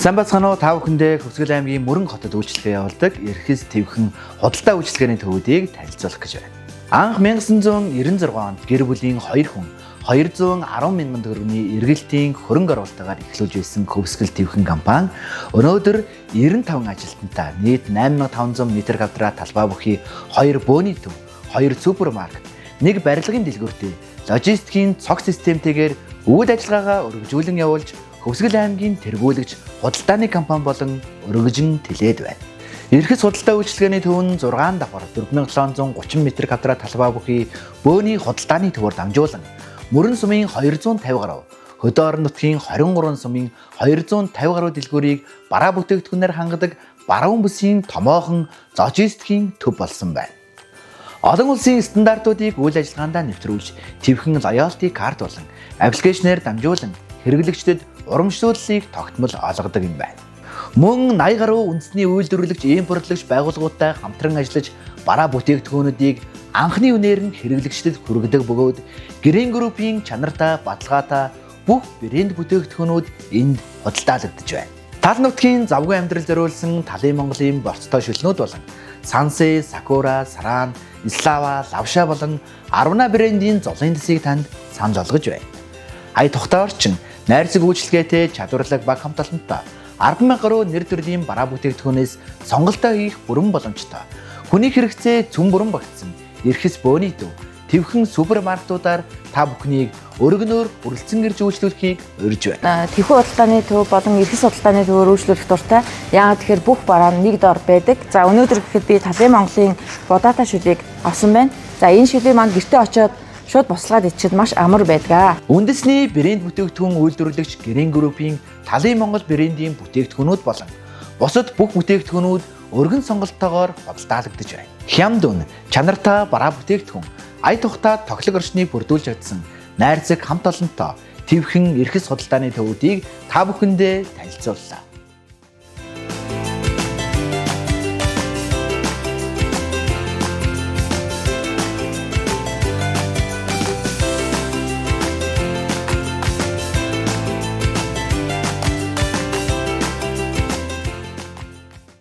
Сайн бацгаана уу, та бүхэндээ Хөвсгөл аймгийн Мөрөн хотод үйлчлэгээ явуулдаг Эрхэс Твхэн худалдаа үйлчлэгээний төвүүдийг танилцуулах гэж байна. Анх 1996 онд гэр бүлийн 2 хүн 210 мянган төгрөгийн эргэлтийн хөрөнгө оруулалтаар эхлүүлж байсан Хөвсгөл Твхэн компани өнөөдөр 95 ажилтнтай нийт 8500 м2 талбай бүхий 2 бөөний төв, 2 супермаркет, 1 барилгын дэлгүүртэй логистикийн цог системтэйгээр үйл ажиллагаагаа өргөжүүлэн явуулж Хөвсгөл аймгийн тэргүүлэгч худалдааны компани болон өргөжин тэлээд байна. Эрхэс худалдаа үйлчилгээний төв нь 6 давхар 4730 м2 талбай бүхий бөөний худалдааны төвөөр дамжуулан мөрөн сумын 250 гаруй, хөдөө орон нутгийн 23 сумын 250 гаруй дэлгүүрийг бараа бүтээгдэхүүнээр хангадаг баруун бүсийн томоохон логистикийн төв болсон байна. Олон улсын стандартуудыг үйл ажиллагаандаа нэвтрүүлж, Твхэн лоялти карт болон аппликейшнээр дамжуулан хэрэглэгчдэд урамшууллыг тогтмол олгодог юм байна. Мөн 80 гаруй үндэсний үйлдвэрлэгч, импортлогч байгууллагуудтай хамтран ажиллаж бараа бүтээгдэхүүнүүдийг анхны үнээр нь хэрэглэгчдэд хүргэдэг бөгөөд Грин группийн чанартай, баталгаатай бүх брэнд бүтээгдэхүүнүүд энд худалдаалагдж байна. Тал нутгийн завгүй амьдрал зориулсан Талын Монголын борцтой шүлнүүд болон Сансе, Сакура, Саран, Ислава, Лавша болон Арвана брэндийн золын дэсийг танд санал болгож байна. Ая тухтаарчин найрцаг үйлчлэгээтэй чадварлаг баг хамталтантай 10,000 гаруй нэр төрлийн бараа бүтээгдэхүүнээс сонголтоо хийх бүрэн боломжтой. Хүний хэрэгцээ цөм бүрэн багтсан Эрхэс бөөний төв, Твхэн супермаркетуудаар та бүхнийг өргөнөөр хүрэлцэн ирж үйлчлүүлэхийг урьж байна. Твхэн худалдааны төв болон Эрхэс худалдааны төвөөр үйлчлүүлэх дуртай. Яагаад тэгэхээр бүх бараа нь нэг дор байдаг. За өнөөдөр гэхэд би Талын Монголын Будата шүлийг авсан байна. За энэ шүлийг маань гэртээ очиод шууд бослоод ичээд маш амар байдаг. Үндэсний брэнд бүтээгдэхүүн үйлдвэрлэгч Грин группийн Талын Монгол брэндийн бүтээгдэхүүнүүд болон бусад бүх бүтээгдэхүүнүүд өргөн сонголтоогоор худалдаалагдаж байна. Хямд үн, чанартай бараа бүтээгдэхүүн, ая тухтай тоглог орчныг бүрдүүлж чадсан найрцаг хамт олонтой Твхэн Эрхэс худалдааны төвүүдийг та бүхэндээ танилцууллаа.